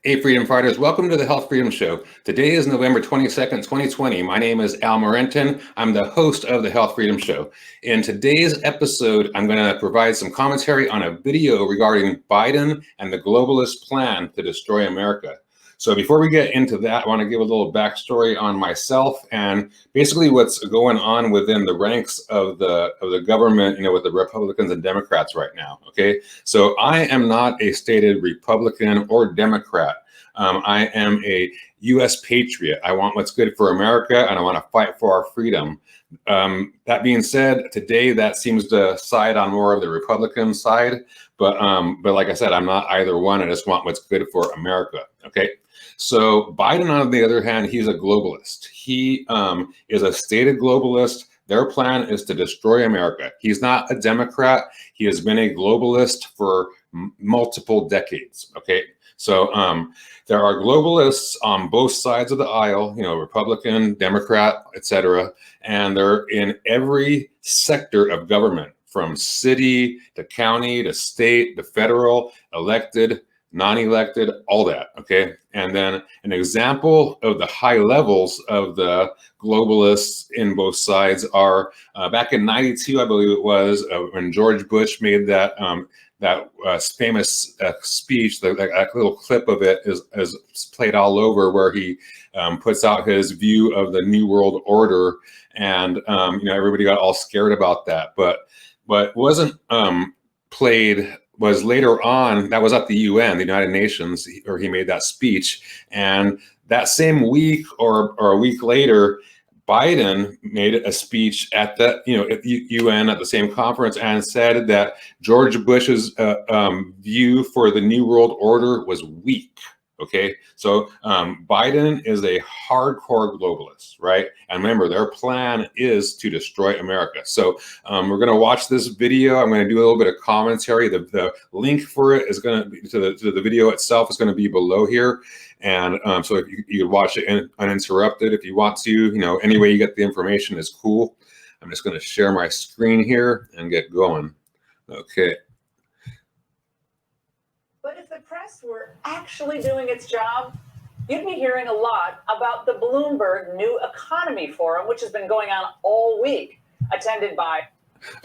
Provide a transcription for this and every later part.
Hey, Freedom Fighters, welcome to the Health Freedom Show. Today is November 22nd, 2020. My name is Al Morentin. I'm the host of the Health Freedom Show. In today's episode, I'm going to provide some commentary on a video regarding Biden and the globalist plan to destroy America. So before we get into that, I want to give a little backstory on myself and basically what's going on within the ranks of the government, with the Republicans and Democrats right now. Okay, so I am not a stated Republican or Democrat. I am a U.S. patriot. I want what's good for America, and I want to fight for our freedom. That being said, today that seems to side on more of the Republican side, but like I said, I'm not either one. I just want what's good for America. Okay. So Biden, on the other hand, he's a globalist. He is a stated globalist. Their plan is to destroy America. He's not a Democrat. He has been a globalist for multiple decades. Okay, so there are globalists on both sides of the aisle. Republican, Democrat, etc., and they're in every sector of government, from city to county to state to federal, elected, non-elected, all that. Okay, and then an example of the high levels of the globalists in both sides are back in '92, I believe it was, when George Bush made that famous speech. That little clip of it is played all over, where he puts out his view of the New World Order, and everybody got all scared about that. But what wasn't played was later on, that was at the UN, the United Nations, where he made that speech. And that same week or a week later, Biden made a speech at the at the UN at the same conference and said that George Bush's view for the New World Order was weak. Okay, so Biden is a hardcore globalist, right? And remember, their plan is to destroy America. So we're going to watch this video. I'm going to do a little bit of commentary. The link for it is going to be to the video itself is going to be below here. And so if you could watch it uninterrupted if you want to, any way you get the information is cool. I'm just going to share my screen here and get going. Okay. But if the press were actually doing its job, you'd be hearing a lot about the Bloomberg New Economy Forum, which has been going on all week, attended by...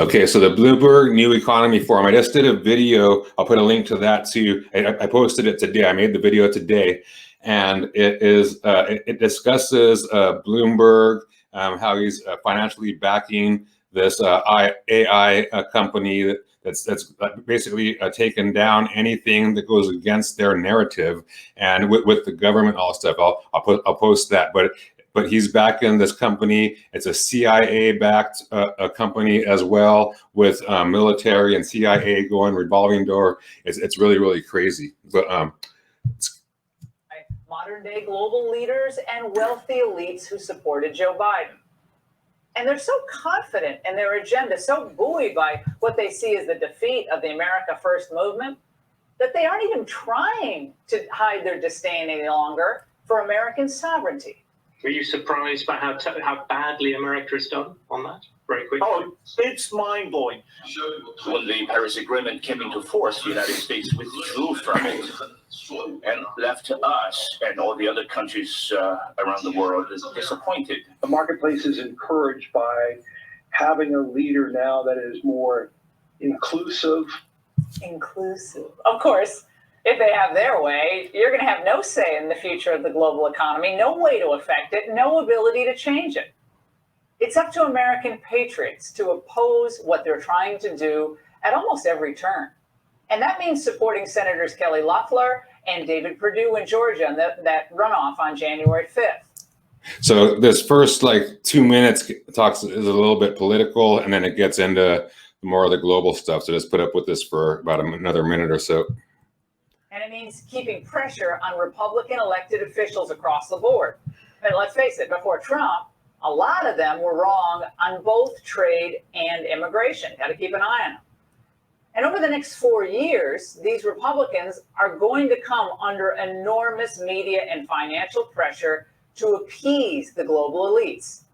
Okay, so the Bloomberg New Economy Forum, I just did a video. I'll put a link to that too. I posted it today. I made the video today, and it discusses Bloomberg, how he's financially backing this AI company that's basically taken down anything that goes against their narrative, and with the government, all stuff. I'll post that, but he's backing this company. It's a CIA-backed company as well, with military and CIA going revolving door. It's really, really crazy. But modern-day global leaders and wealthy elites who supported Joe Biden. And they're so confident in their agenda, so buoyed by what they see as the defeat of the America First movement, that they aren't even trying to hide their disdain any longer for American sovereignty. Were you surprised by how badly America has done on that? Very quickly. Oh, it's mind-blowing. When the Paris Agreement came into force, the United States withdrew from it and left us and all the other countries around the world disappointed. The marketplace is encouraged by having a leader now that is more inclusive. Inclusive. Of course, if they have their way, you're going to have no say in the future of the global economy, no way to affect it, no ability to change it. It's up to American patriots to oppose what they're trying to do at almost every turn. And that means supporting Senators Kelly Loeffler and David Perdue in Georgia in that runoff on January 5th. So this first 2 minutes is a little bit political, and then it gets into more of the global stuff. So just put up with this for about another minute or so. And it means keeping pressure on Republican elected officials across the board. And let's face it, before Trump, a lot of them were wrong on both trade and immigration. Got to keep an eye on them. And over the next 4 years, these Republicans are going to come under enormous media and financial pressure to appease the global elites.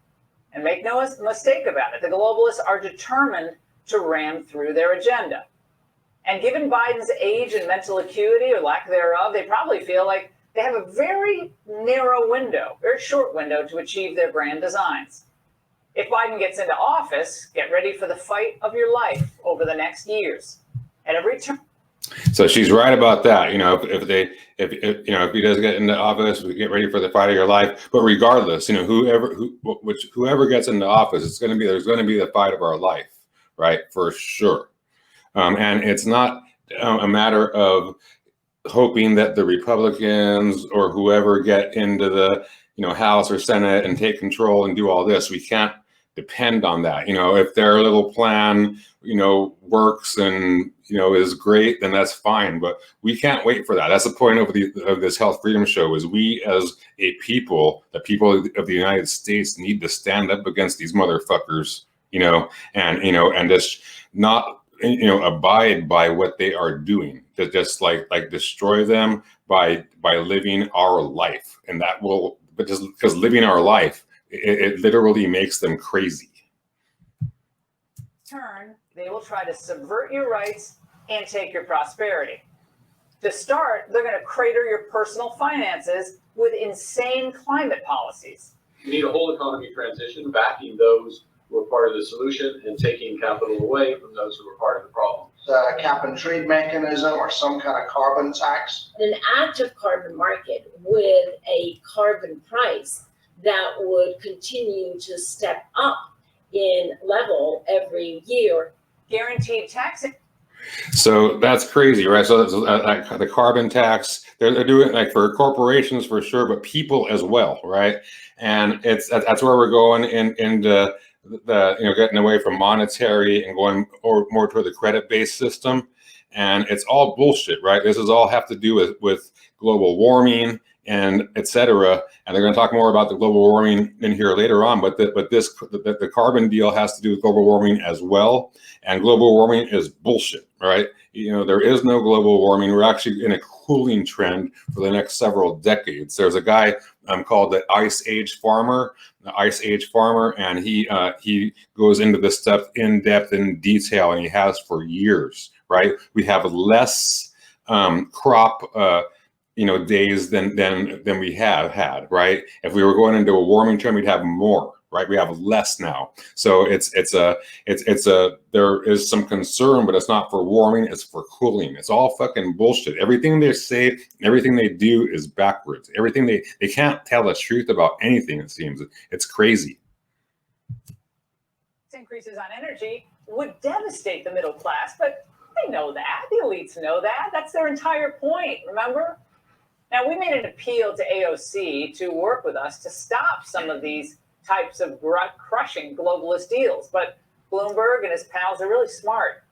And make no mistake about it, the globalists are determined to ram through their agenda. And given Biden's age and mental acuity or lack thereof, they probably feel like they have a very narrow window, very short window to achieve their grand designs. If Biden gets into office, get ready for the fight of your life over the next years. At every turn. So she's right about that. If he does get into office, we get ready for the fight of your life. But regardless, whoever gets into office, there's going to be the fight of our life, right? For sure. And it's not a matter of hoping that the Republicans or whoever get into the House or Senate and take control and do all this. We can't depend on that. If their little plan works and is great, then that's fine. But we can't wait for that. That's the point of this Health Freedom Show. Is we as a people, the people of the United States, need to stand up against these motherfuckers. And just not abide by what they are doing. Just like destroy them by living our life, and that will. But just because living our life, it literally makes them crazy. Turn, they will try to subvert your rights and take your prosperity. To start, they're going to crater your personal finances with insane climate policies. You need a whole economy transition, backing those who are part of the solution and taking capital away from those who are part of the problem. A cap and trade mechanism or some kind of carbon tax. An active carbon market with a carbon price that would continue to step up in level every year. Guaranteed taxing. So that's crazy, right? So the carbon tax, they're doing it for corporations for sure, but people as well, right? And that's where we're going into getting away from monetary and going more toward the credit-based system. And it's all bullshit, right? This is all have to do with global warming and et cetera. And they're going to talk more about the global warming in here later on. But the carbon deal has to do with global warming as well. And global warming is bullshit, right? There is no global warming. We're actually in a cooling trend for the next several decades. There's a guy called the Ice Age Farmer, and he goes into this stuff in depth and detail, and he has for years, right? We have less crop days than we have had, right? If we were going into a warming trend, we'd have more, right? We have less now. So there is some concern, but it's not for warming, it's for cooling. It's all fucking bullshit. Everything they say, everything they do is backwards. Everything they can't tell the truth about anything, it seems. It's crazy. Increases on energy would devastate the middle class, but they know that. The elites know that. That's their entire point, remember? Now, we made an appeal to AOC to work with us to stop some of these types of crushing globalist deals. But Bloomberg and his pals are really smart.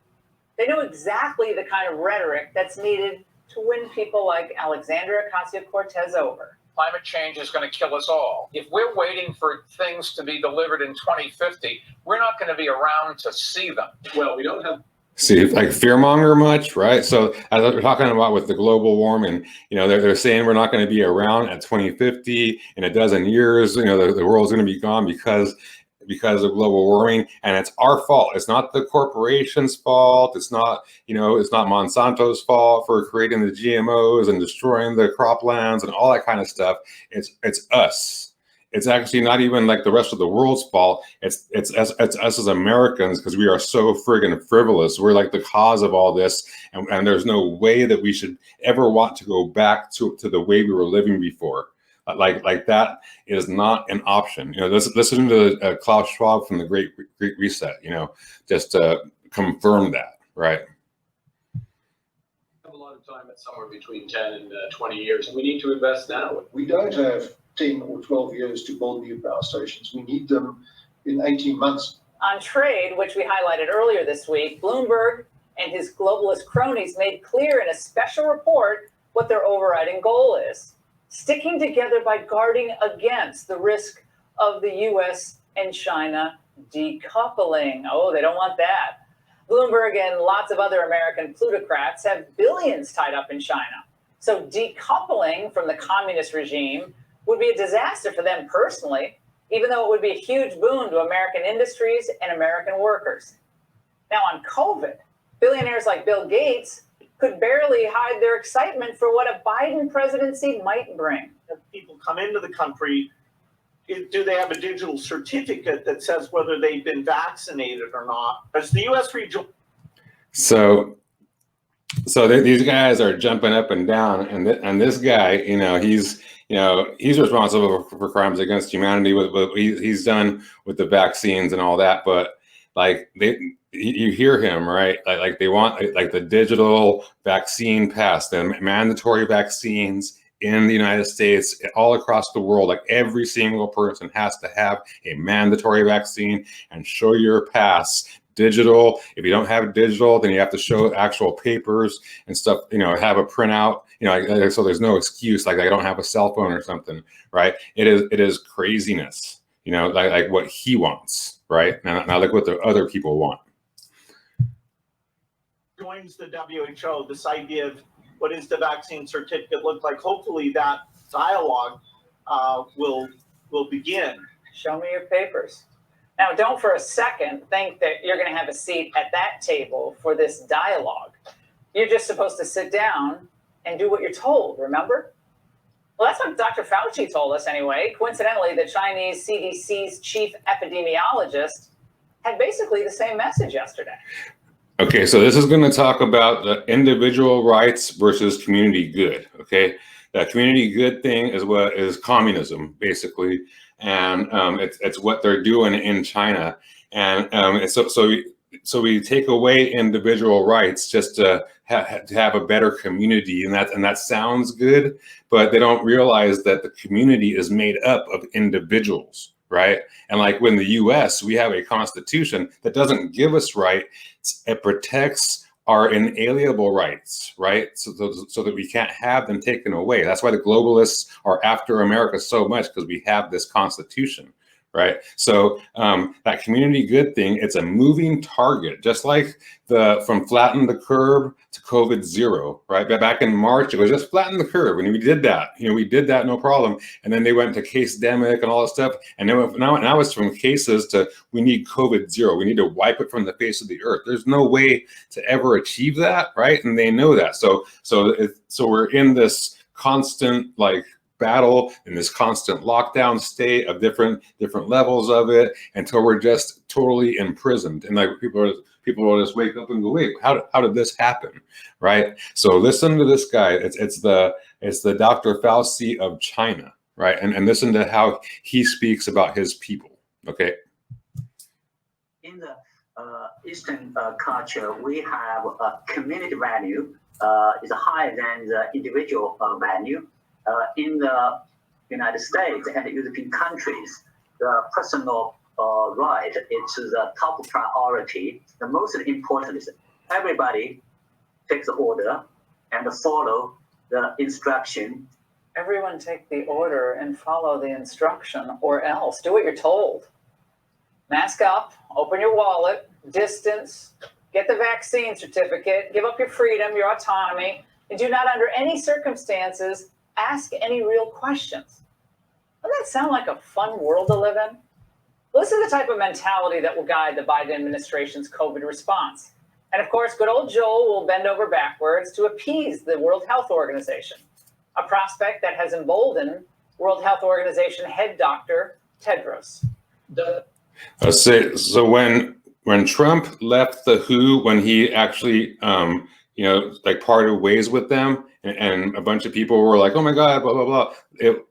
They know exactly the kind of rhetoric that's needed to win people like Alexandria Ocasio-Cortez over. Climate change is going to kill us all. If we're waiting for things to be delivered in 2050, we're not going to be around to see them. Well, we don't have See, like fearmonger much, right? So as we're talking about with the global warming, they're saying we're not going to be around at 2050 in a dozen years. The world's going to be gone because of global warming, and it's our fault. It's not the corporation's fault. It's not Monsanto's fault for creating the GMOs and destroying the croplands and all that kind of stuff. It's us. It's actually not even like the rest of the world's fault. It's us as Americans, because we are so friggin' frivolous. We're like the cause of all this, and there's no way that we should ever want to go back to the way we were living before. Like that is not an option. Listen to Klaus Schwab from the Great Reset. Just to confirm that, right? a lot of time. It's somewhere between 10 and 20 years, and we need to invest now. We don't have 10 or 12 years to build new power stations. We need them in 18 months. On trade, which we highlighted earlier this week, Bloomberg and his globalist cronies made clear in a special report what their overriding goal is: sticking together by guarding against the risk of the U.S. and China decoupling. Oh, they don't want that. Bloomberg and lots of other American plutocrats have billions tied up in China. So decoupling from the communist regime would be a disaster for them personally, even though it would be a huge boon to American industries and American workers. Now on COVID, Billionaires like Bill Gates could barely hide their excitement for what a Biden presidency might bring. If people come into the country, do they have a digital certificate that says whether they've been vaccinated or not? As the U.S. regional. So these guys are jumping up and down, and this guy, he's responsible for crimes against humanity with what he's done with the vaccines and all that. But like you hear him, right? Like they want like the digital vaccine pass, the mandatory vaccines in the United States, all across the world. Like every single person has to have a mandatory vaccine and show your pass. Digital. If you don't have digital, then you have to show actual papers and stuff, have a printout, so there's no excuse, like I don't have a cell phone or something, right? It is craziness, like what he wants, right? Now look what the other people want. Joins the WHO, this idea of what does the vaccine certificate look like? Hopefully that dialogue will begin. Show me your papers. Now, don't for a second think that you're going to have a seat at that table for this dialogue. You're just supposed to sit down and do what you're told, remember? Well, that's what Dr. Fauci told us anyway. Coincidentally, the Chinese CDC's chief epidemiologist had basically the same message yesterday. Okay, so this is going to talk about the individual rights versus community good, okay? That community good thing is what is communism, basically. And it's what they're doing in China, and so we take away individual rights just to have a better community, and that sounds good, but they don't realize that the community is made up of individuals, right? And like when the U.S., we have a constitution that doesn't give us rights; it protects our inalienable rights, right? So that we can't have them taken away. That's why the globalists are after America so much, because we have this constitution, right? So that community good thing, it's a moving target, just like from flatten the curve to COVID zero, right? Back in March, it was just flatten the curve, and we did that. We did that, no problem. And then they went to case-demic and all that stuff. And then now it's from cases to we need COVID zero. We need to wipe it from the face of the earth. There's no way to ever achieve that, right? And they know that. So we're in this constant battle, in this constant lockdown state of different levels of it, until we're just totally imprisoned. And people will just wake up and go, wait, how did this happen, right? So listen to this guy. It's the Dr. Fauci of China, right? And listen to how he speaks about his people. Okay. In the Eastern culture, we have a community value is higher than the individual value. In the United States and the European countries, the personal right is the top priority. The most important is everybody takes the order and follow the instruction. Everyone take the order and follow the instruction, or else do what you're told. Mask up, open your wallet, distance, get the vaccine certificate, give up your freedom, your autonomy, and do not under any circumstances ask any real questions. Doesn't that sound like a fun world to live in? Well, this is the type of mentality that will guide the Biden administration's COVID response. And of course, good old Joel will bend over backwards to appease the World Health Organization, a prospect that has emboldened World Health Organization head doctor Tedros. So when Trump left the WHO, when he actually parted ways with them, and a bunch of people were like, oh my God, blah, blah, blah.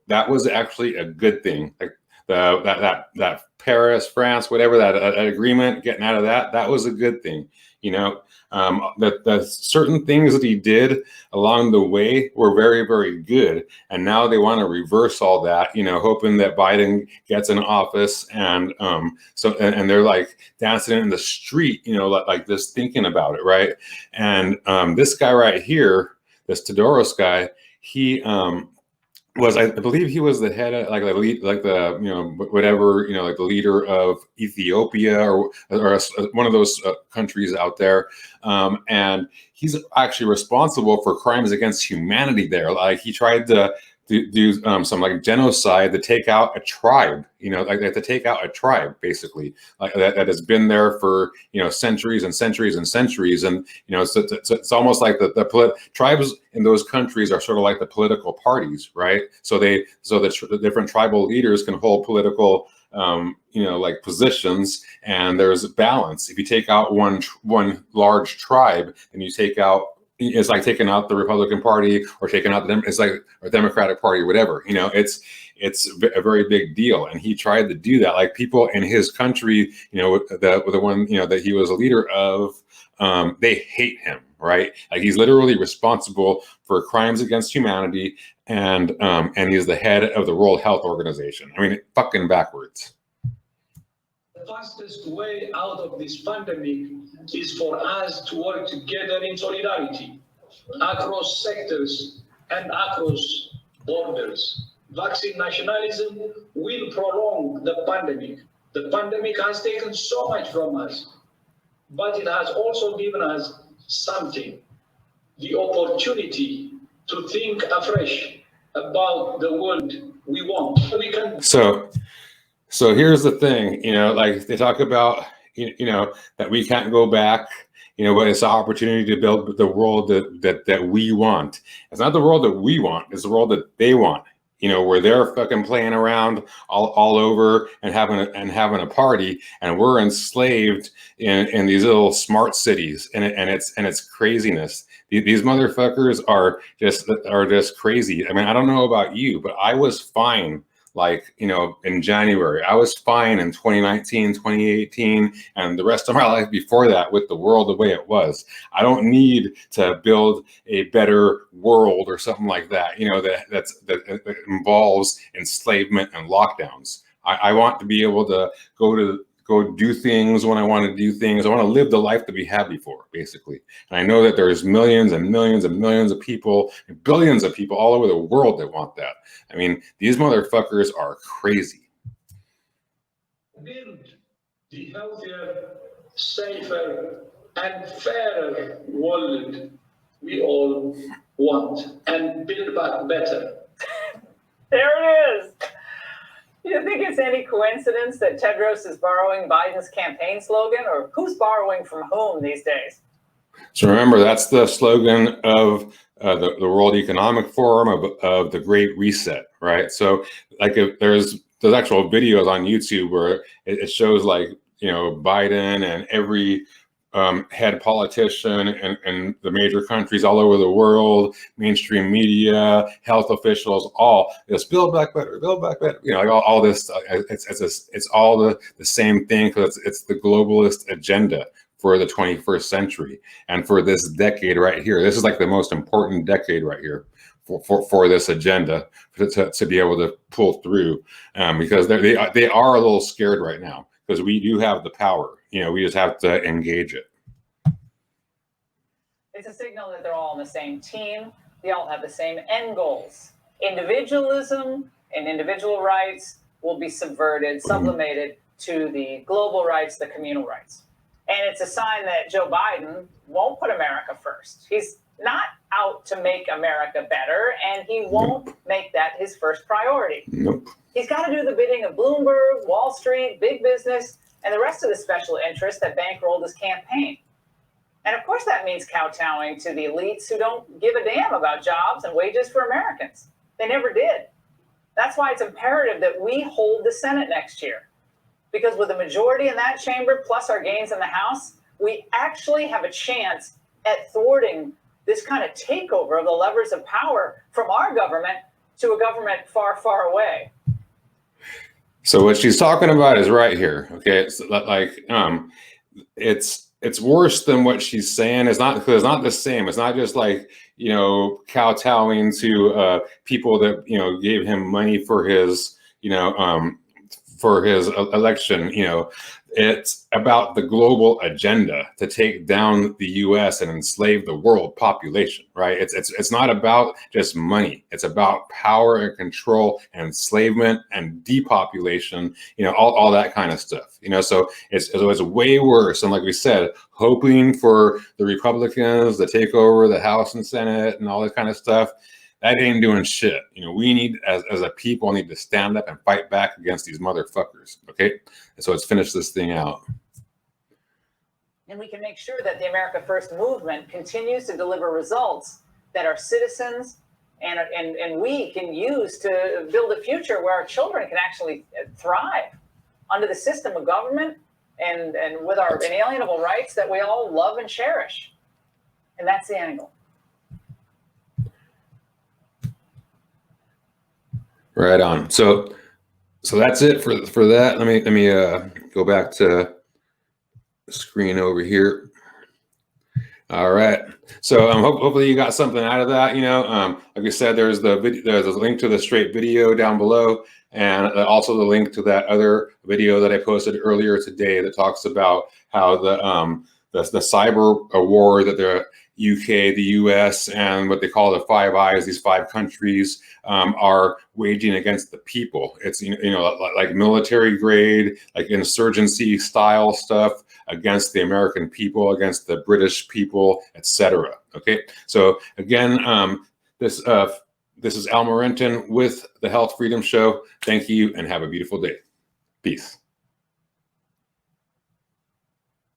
That was actually a good thing. Like that Paris, France, whatever, that agreement, getting out of that was a good thing. The certain things that he did along the way were very, very good. And now they want to reverse all that, hoping that Biden gets in office. And and they're like dancing in the street, like this, thinking about it, right? And this guy right here, this Tedros guy, he I believe he was the head of the leader of Ethiopia or one of those countries out there, and he's actually responsible for crimes against humanity there. Like he tried to do some like genocide to take out a tribe, like they have to take out a tribe basically, like that has been there for, centuries and centuries and centuries. And, so it's almost like the tribes in those countries are sort of like the political parties, right? So the different tribal leaders can hold political, like positions, and there's balance. If you take out one large tribe, and you take out, it's like taking out the Republican Party or taking out it's like a Democratic Party, whatever. It's a very big deal, and he tried to do that. Like people in his country, the one that he was a leader of, they hate him, right? Like he's literally responsible for crimes against humanity, and he's the head of the World Health Organization. I mean, fucking backwards. The fastest way out of this pandemic is for us to work together in solidarity across sectors and across borders. Vaccine nationalism will prolong the pandemic. The pandemic has taken so much from us, but it has also given us something, the opportunity to think afresh about the world we want. We can. So here's the thing, like they talk about, that we can't go back, but it's an opportunity to build the world that we want. It's not the world that we want, it's the world that they want, where they're fucking playing around all over and having a party, and we're enslaved in these little smart cities, and it's craziness. These motherfuckers are just crazy. I mean, I don't know about you, but I was fine. Like, in January, I was fine in 2019, 2018, and the rest of my life before that with the world the way it was. I don't need to build a better world or something like that, that involves enslavement and lockdowns. I want to be able to go do things when I want to do things. I want to live the life that we had before, basically. And I know that there's millions and millions and millions of people, billions of people all over the world that want that. I mean, these motherfuckers are crazy. Build the healthier, safer, and fairer world we all want, and build back better. There it is. Do you think it's any coincidence that Tedros is borrowing Biden's campaign slogan, or who's borrowing from whom these days? So remember, that's the slogan of the World Economic Forum, of the Great Reset, right? So like if there's actual videos on YouTube where it shows like, Biden and every head politician in the major countries all over the world, mainstream media, health officials, all this build back better, like all this. It's all the same thing, because it's the globalist agenda for the 21st century and for this decade right here. This is like the most important decade right here for this agenda to be able to pull through, because they are a little scared right now, because we do have the power. We just have to engage it. It's a signal that they're all on the same team. They all have the same end goals. Individualism and individual rights will be subverted, sublimated to the global rights, the communal rights. And it's a sign that Joe Biden won't put America first. He's not out to make America better, and he won't make that his first priority. Nope. He's got to do the bidding of Bloomberg, Wall Street, big business, and the rest of the special interests that bankrolled his campaign. And of course that means kowtowing to the elites who don't give a damn about jobs and wages for Americans. They never did. That's why it's imperative that we hold the Senate next year. Because with a majority in that chamber, plus our gains in the House, we actually have a chance at thwarting this kind of takeover of the levers of power from our government to a government far, far away. So what she's talking about is right here. Okay, it's like it's worse than what she's saying. It's not, because it's not the same. It's not just like, kowtowing to people that gave him money for his election. It's about the global agenda to take down the U.S. and enslave the world population, right? It's not about just money. It's about power and control and enslavement and depopulation, all that kind of stuff, so it's way worse. And like we said, hoping for the Republicans to take over the House and Senate and all that kind of stuff. that ain't doing shit. You know, we need, as a people, need to stand up and fight back against these motherfuckers. Okay, and so let's finish this thing out. And we can make sure that the America First movement continues to deliver results that our citizens and we can use to build a future where our children can actually thrive under the system of government and with our inalienable rights that we all love and cherish. And that's the angle. Right on. So that's it for that. Let me go back to the screen over here. All right. So hopefully you got something out of that. You know, like I said, there's a link to the straight video down below, and also the link to that other video that I posted earlier today that talks about how the cyber war that the UK, the US, and what they call the Five Eyes, these 5 countries, are waging against the people. It's, you know, like military grade, like insurgency style stuff against the American people, against the British people, etc. Okay, so again, this is Al Morentin with the Health Freedom Show. Thank you and have a beautiful day. Peace.